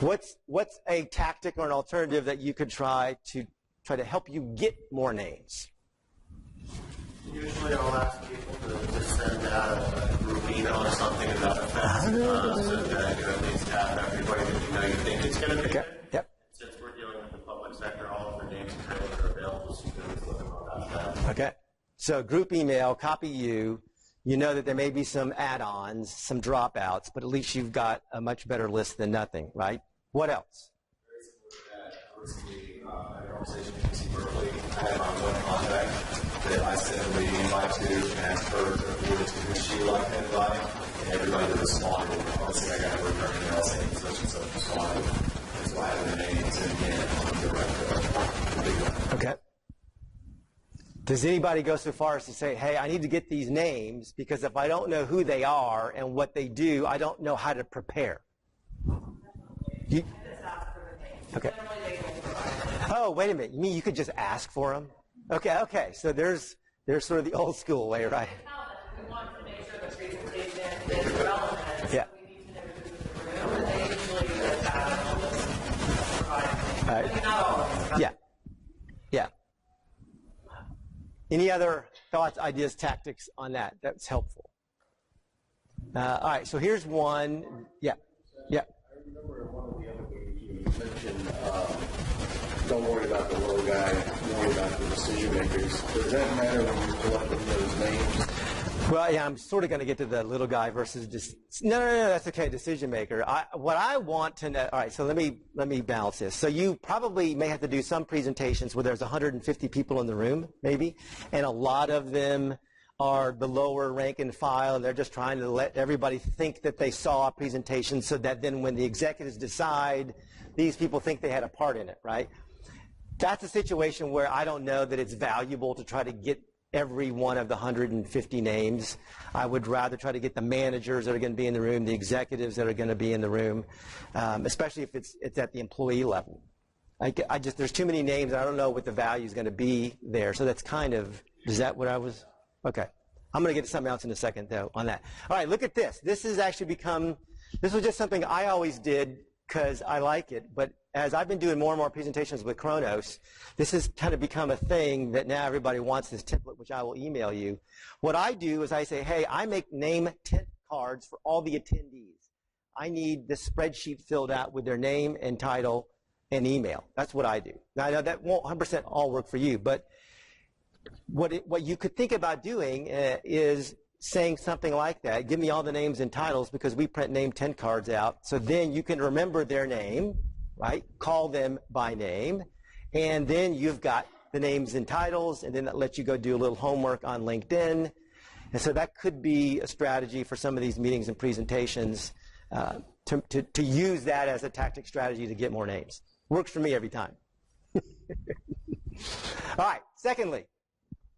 What's a tactic or an alternative that you could try to help you get more names? Usually I'll ask people to send out a group email or something about a fast so that you at least have everybody that you think it's going to be. Okay. Yep. Since we're dealing with the public sector, all of their names and trailers are available, so you can always look them up that. Okay. So group email, copy you. You know that there may be some add-ons, some dropouts, but at least you've got a much better list than nothing, right? What else? Very similar to that. Recently, at an organization in UC Berkeley, I had my one contact that I sent a meeting invite to and asked her to forward it to who she would like to invite, and everybody that responded, honestly, I got a return email saying such and such responded, and so I have their names and again on the director. Okay. Does anybody go so far as to say, hey, I need to get these names because if I don't know who they are and what they do, I don't know how to prepare? Okay. Oh, wait a minute. You mean you could just ask for them? Okay. So there's sort of the old school way, right? We want to make sure the presentation is relevant. Yeah. So we need to know who's in the room, and they usually just provide. Maybe not all of them. Yeah. Any other thoughts, ideas, tactics on that? That's helpful. All right, so here's one. Yeah. I remember in one of the other meetings you mentioned don't worry about the little guy, worry about the decision makers. Does that matter when you're collecting those names? Well, yeah, I'm sort of going to get to the little guy versus just no, that's okay, decision maker. What I want to know. All right, so let me balance this. So you probably may have to do some presentations where there's 150 people in the room, maybe, and a lot of them are the lower rank and file, and they're just trying to let everybody think that they saw a presentation so that then when the executives decide, these people think they had a part in it, right? That's a situation where I don't know that it's valuable to try to get every one of the 150 names. I would rather try to get the managers that are going to be in the room, the executives that are going to be in the room, especially if it's at the employee level. There's too many names. I don't know what the value is going to be there. So that's kind of, is that what I was? Okay. I'm going to get to something else in a second, though, on that. All right, look at this. This has actually become, this was just something I always did because I like it, but as I've been doing more and more presentations with Kronos, this has kind of become a thing that now everybody wants this template, which I will email you. What I do is I say, hey, I make name tent cards for all the attendees. I need this spreadsheet filled out with their name and title and email. That's what I do. Now, I know that won't 100% all work for you, but what you could think about doing is saying something like that. Give me all the names and titles because we print name tent cards out. So then you can remember their name, right? Call them by name. And then you've got the names and titles, and then that lets you go do a little homework on LinkedIn. And so that could be a strategy for some of these meetings and presentations to use that as a tactic strategy to get more names. Works for me every time. All right, secondly,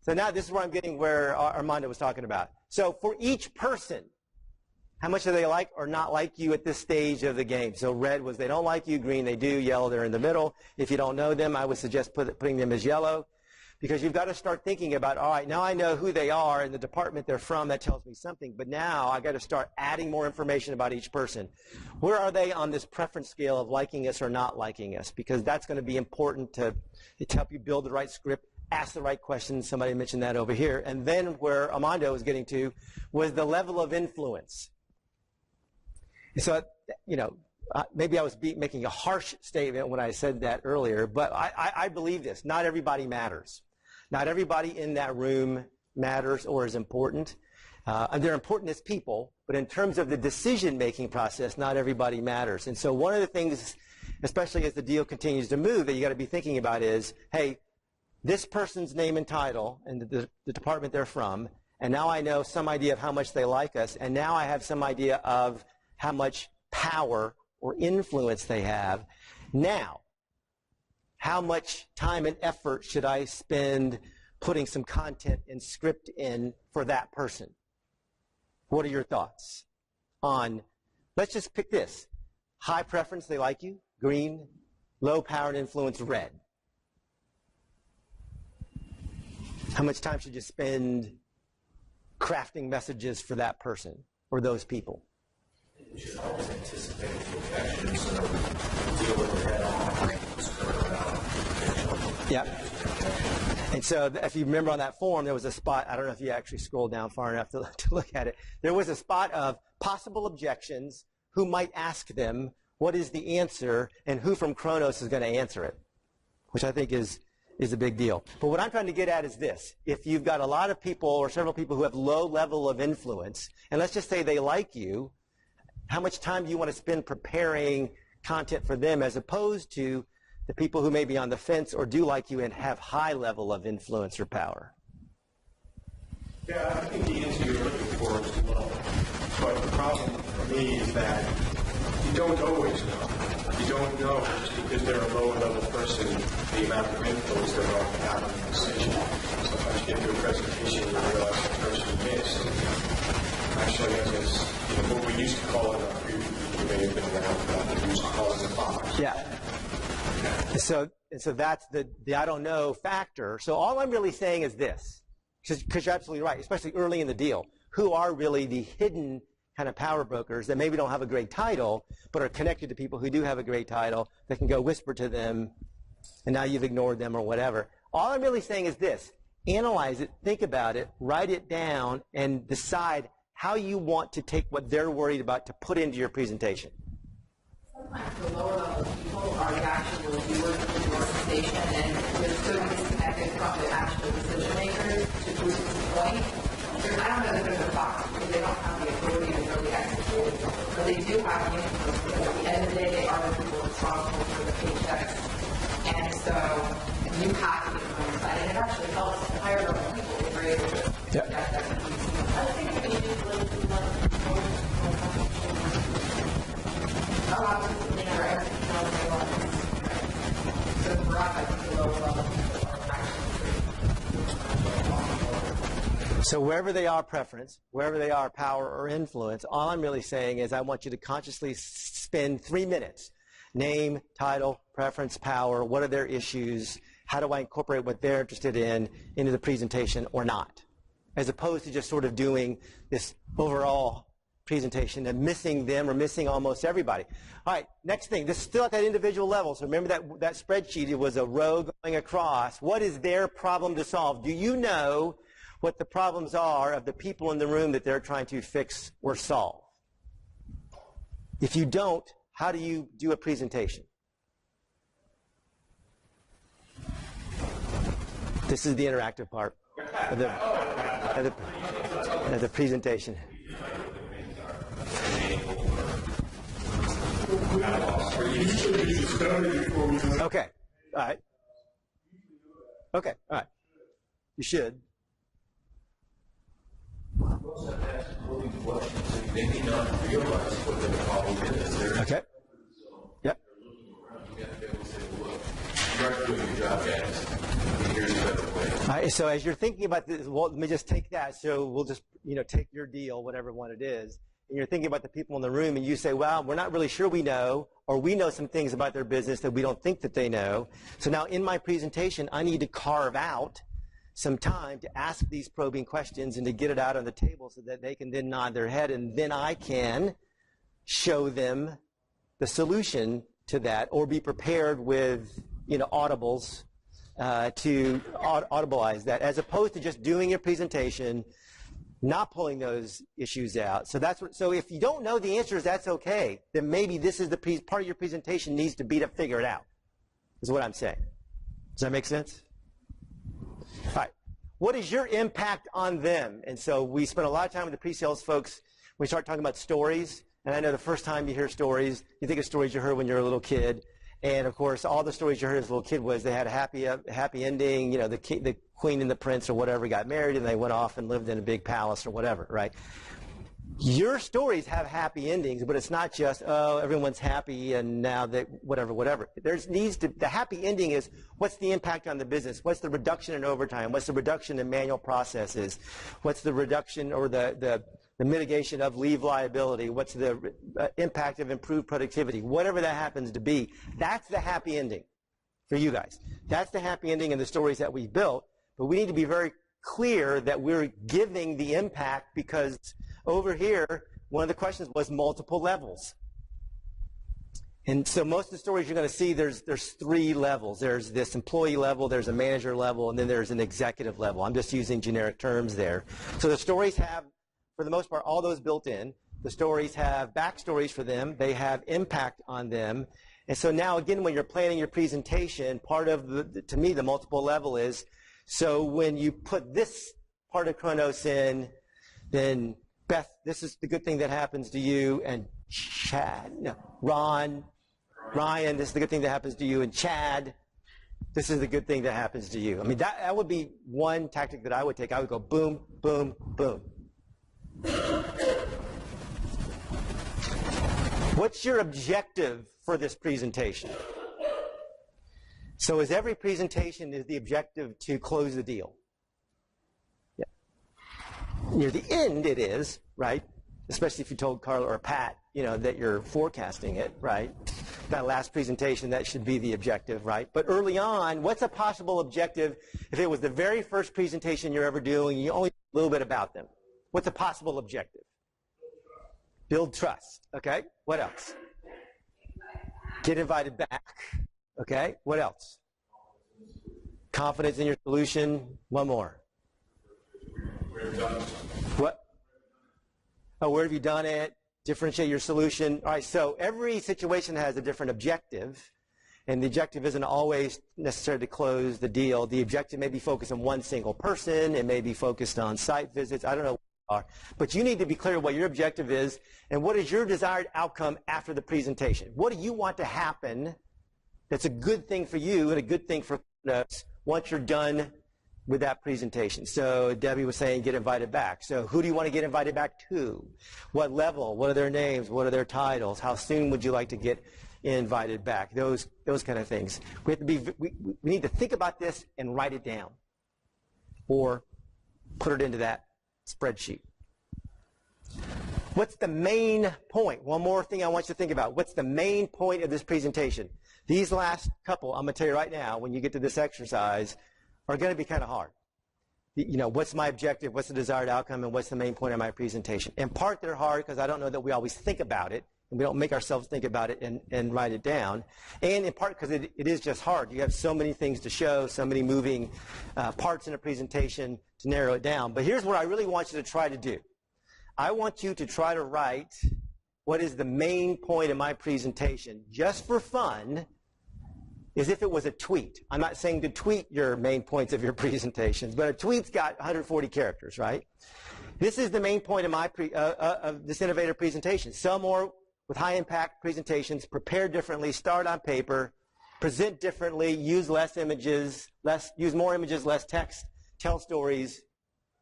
so now this is where I'm getting where Armando was talking about. So for each person, how much do they like or not like you at this stage of the game? So red was they don't like you, green they do, yellow they're in the middle. If you don't know them, I would suggest putting them as yellow because you've got to start thinking about, all right, now I know who they are and the department they're from, that tells me something, but now I got to start adding more information about each person. Where are they on this preference scale of liking us or not liking us? Because that's going to be important to help you build the right script, ask the right questions. Somebody mentioned that over here. And then where Armando was getting to was the level of influence. So, you know, maybe I was making a harsh statement when I said that earlier, but I believe this. Not everybody matters. Not everybody in that room matters or is important. And they're important as people, but in terms of the decision-making process, not everybody matters. And so one of the things, especially as the deal continues to move, that you got to be thinking about is, hey, this person's name and title and the department they're from, and now I know some idea of how much they like us, and now I have some idea of how much power or influence they have. Now, how much time and effort should I spend putting some content and script in for that person? What are your thoughts on, let's just pick this. High preference, they like you, green. Low power and influence, red. How much time should you spend crafting messages for that person or those people? You should always anticipate the objections, so deal with it head on. Yeah. And so if you remember on that form, there was a spot, I don't know if you actually scrolled down far enough to look at it. There was a spot of possible objections, who might ask them, what is the answer, and who from Kronos is going to answer it, which I think is a big deal. But what I'm trying to get at is this. If you've got a lot of people or several people who have low level of influence, and let's just say they like you, how much time do you want to spend preparing content for them as opposed to the people who may be on the fence or do like you and have high level of influence or power? Yeah, I think the answer you're looking for is low. But the problem for me is that you don't always know. You don't know just because they're a low-level person the amount of influence they're going to have on the decision. Sometimes you get to a presentation and you realize the person missed. Actually, as what we used to call it, you may have been around, we used to call it the box. Yeah. And so that's the I don't know factor. So all I'm really saying is this, because you're absolutely right, especially early in the deal. Who are really the hidden kind of power brokers that maybe don't have a great title, but are connected to people who do have a great title that can go whisper to them, and now you've ignored them or whatever. All I'm really saying is this. Analyze it, think about it, write it down, and decide how you want to take what they're worried about to put into your presentation. Sometimes the lower level people are the actual viewers of the organization, and they're so disconnected from the actual decision makers to prove the point. I don't know that there's a box because they don't have the authority to really execute, but they do have the influence because at the end of the day, they are the people responsible for the paychecks. And so you have to influence that, and it actually helps higher level people if you're able to get that execution. I think we need to look at Not obviously they never execute all they want. So for us, I think the lower level people are actually So wherever they are preference, wherever they are power or influence, all I'm really saying is I want you to consciously spend 3 minutes. Name, title, preference, power, what are their issues, how do I incorporate what they're interested in into the presentation or not? as opposed to just sort of doing this overall presentation and missing them or missing almost everybody. All right, next thing, this is still at that individual level. So remember that spreadsheet, it was a row going across. What is their problem to solve? Do you know what the problems are of the people in the room that they're trying to fix or solve? If you don't, how do you do a presentation? This is the interactive part of the presentation. Okay, all right. Okay, all right. You should. Okay. Yep. All right, so as you're thinking about this, well, let me just take that. So we'll just, take your deal, whatever one it is, and you're thinking about the people in the room, and you say, well, we're not really sure we know, or we know some things about their business that we don't think that they know. So now in my presentation, I need to carve out some time to ask these probing questions and to get it out on the table so that they can then nod their head, and then I can show them the solution to that, or be prepared with audibles to audibilize that, as opposed to just doing your presentation, not pulling those issues out. So so if you don't know the answers, that's okay. Then maybe this is the part of your presentation needs to be to figure it out, is what I'm saying. Does that make sense? All right. What is your impact on them? And so we spend a lot of time with the pre-sales folks. We start talking about stories. And I know the first time you hear stories, you think of stories you heard when you were a little kid. And, of course, all the stories you heard as a little kid was they had a happy ending. The queen and the prince or whatever got married, and they went off and lived in a big palace or whatever, right? Your stories have happy endings, but it's not just, oh, everyone's happy and now that whatever. The happy ending is, what's the impact on the business? What's the reduction in overtime? What's the reduction in manual processes? What's the reduction or the mitigation of leave liability? What's the impact of improved productivity? Whatever that happens to be, that's the happy ending for you guys. That's the happy ending in the stories that we built, but we need to be very clear that we're giving the impact, because over here, one of the questions was multiple levels. And so most of the stories you're going to see, there's three levels. There's this employee level, there's a manager level, and then there's an executive level. I'm just using generic terms there. So the stories have, for the most part, all those built in. The stories have backstories for them. They have impact on them. And so now, again, when you're planning your presentation, part of, to me, the multiple level is, so when you put this part of Kronos in, then Beth, this is the good thing that happens to you, and Ryan, this is the good thing that happens to you, and Chad, this is the good thing that happens to you. I mean, that would be one tactic that I would take. I would go boom, boom, boom. What's your objective for this presentation? So is every presentation, is the objective to close the deal? Yeah. Near the end it is, right? Especially if you told Carla or Pat, that you're forecasting it, right? That last presentation, that should be the objective, right? But early on, what's a possible objective if it was the very first presentation you're ever doing and you only know a little bit about them? What's a possible objective? Build trust, okay? What else? Get invited back, okay? What else? Confidence in your solution. One more. What? Oh, where have you done it? Differentiate your solution. All right, so every situation has a different objective, and the objective isn't always necessary to close the deal. The objective may be focused on one single person. It may be focused on site visits. I don't know what they are. But you need to be clear what your objective is and what is your desired outcome after the presentation. What do you want to happen that's a good thing for you and a good thing for us once you're done with that presentation? So Debbie was saying get invited back. So who do you want to get invited back to? What level? What are their names? What are their titles? How soon would you like to get invited back? Those kind of things. We need to think about this and write it down, or put it into that spreadsheet. What's the main point? One more thing I want you to think about. What's the main point of this presentation? These last couple, I'm going to tell you right now, when you get to this exercise, are going to be kind of hard. what's my objective, what's the desired outcome, and what's the main point of my presentation. In part, they're hard because I don't know that we always think about it, and we don't make ourselves think about it and write it down. And in part because it is just hard. You have so many things to show, so many moving parts in a presentation to narrow it down. But here's what I really want you to try to do. I want you to try to write what is the main point of my presentation, just for fun, as if it was a tweet. I'm not saying to tweet your main points of your presentations, but a tweet's got 140 characters, right? This is the main point of my of this innovative presentation. Sell more with high-impact presentations, prepare differently, start on paper, present differently, use less images, use more images, less text, tell stories,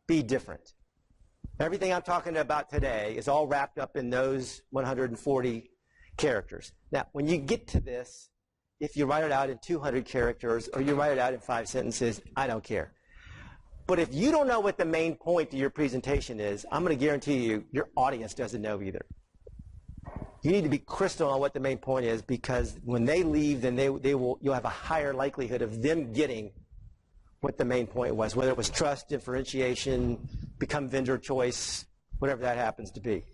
be different. Everything I'm talking about today is all wrapped up in those 140 characters. Now, when you get to this, if you write it out in 200 characters or you write it out in 5 sentences, I don't care. But if you don't know what the main point of your presentation is, I'm going to guarantee you your audience doesn't know either. You need to be crystal on what the main point is, because when they leave, then you'll have a higher likelihood of them getting what the main point was, whether it was trust, differentiation, become vendor choice, whatever that happens to be.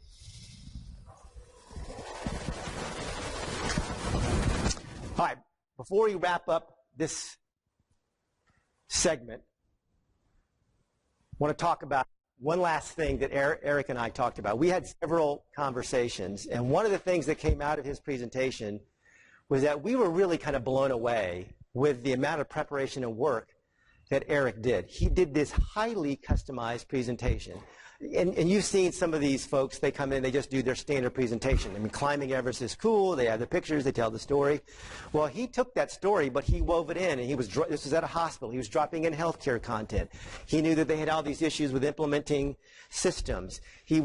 All right, before we wrap up this segment, I want to talk about one last thing that Eric and I talked about. We had several conversations, and one of the things that came out of his presentation was that we were really kind of blown away with the amount of preparation and work that Eric did. He did this highly customized presentation. And you've seen some of these folks, they come in, they just do their standard presentation. I mean, climbing Everest is cool, they have the pictures, they tell the story. Well, he took that story, but he wove it in, and this was at a hospital. He was dropping in healthcare content. He knew that they had all these issues with implementing systems. He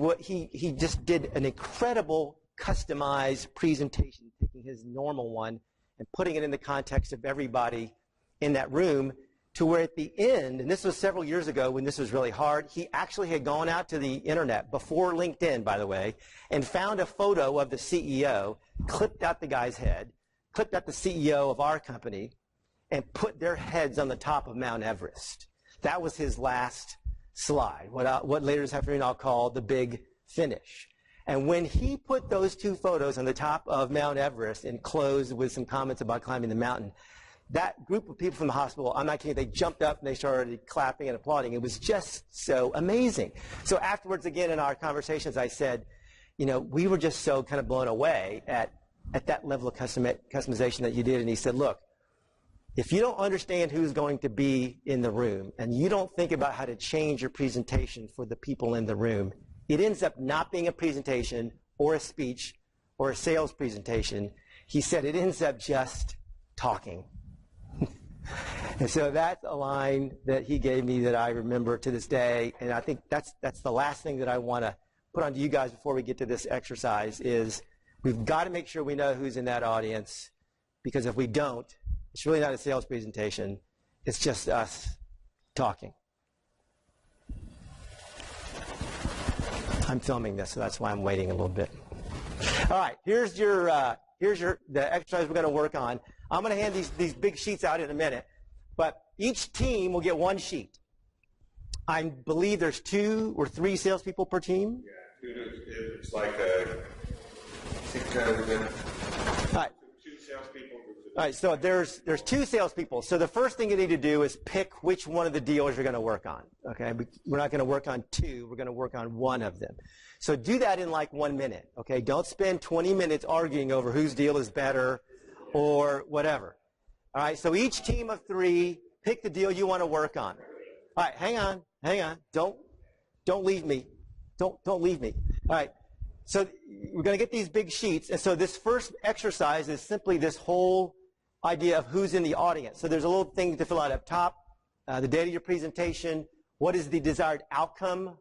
just did an incredible customized presentation, taking his normal one and putting it in the context of everybody in that room, to where at the end, and this was several years ago when this was really hard, he actually had gone out to the internet, before LinkedIn, by the way, and found a photo of the CEO, clipped out the guy's head, clipped out the CEO of our company, and put their heads on the top of Mount Everest. That was his last slide, what later this afternoon I'll call the big finish. And when he put those two photos on the top of Mount Everest and closed with some comments about climbing the mountain, that group of people from the hospital, I'm not kidding, they jumped up and they started clapping and applauding. It was just so amazing. So afterwards, again, in our conversations, I said, we were just so kind of blown away at that level of customization that you did. And he said, look, if you don't understand who's going to be in the room and you don't think about how to change your presentation for the people in the room, it ends up not being a presentation or a speech or a sales presentation. He said it ends up just talking. And so that's a line that he gave me that I remember to this day, and I think that's the last thing that I want to put on to you guys before we get to this exercise is we've got to make sure we know who's in that audience, because if we don't, it's really not a sales presentation. It's just us talking. I'm filming this, so that's why I'm waiting a little bit. All right, here's the exercise we're going to work on. I'm going to hand these big sheets out in a minute, but each team will get one sheet. I believe there's 2 or 3 salespeople per team. Yeah, it's like all right. 2 salespeople. All right, so there's 2 salespeople. So the first thing you need to do is pick which one of the deals you're going to work on. Okay, we're not going to work on 2. We're going to work on one of them. So do that in like 1 minute. Okay, don't spend 20 minutes arguing over whose deal is better or whatever. All right, so each team of 3, pick the deal you want to work on. All right, hang on. Don't leave me. Don't leave me. All right, so we're going to get these big sheets, and so this first exercise is simply this whole idea of who's in the audience. So there's a little thing to fill out up top, the date of your presentation, what is the desired outcome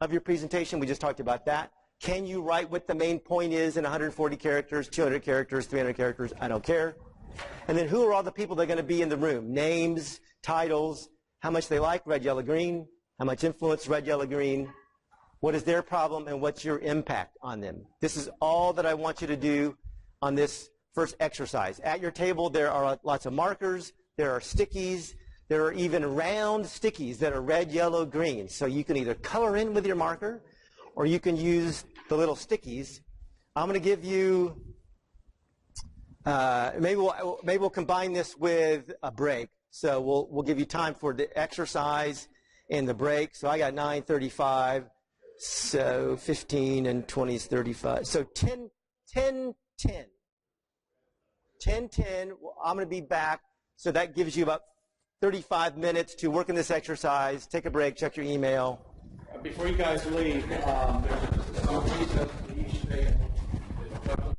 of your presentation. We just talked about that. Can you write what the main point is in 140 characters, 200 characters, 300 characters? I don't care. And then who are all the people that are going to be in the room? Names, titles, how much they like red, yellow, green, how much influence red, yellow, green, what is their problem, and what's your impact on them. This is all that I want you to do on this first exercise. At your table, there are lots of markers, there are stickies, There are even round stickies that are red, yellow, green. So you can either color in with your marker or you can use the little stickies. I'm going to give you, maybe we'll combine this with a break. So we'll give you time for the exercise and the break. So I got 9:35, so 15 and 20 is 35. So 10, 10, 10. 10, 10, I'm going to be back. So that gives you about 35 minutes to work in this exercise, take a break, check your email. Before you guys leave, there's some piece of each day.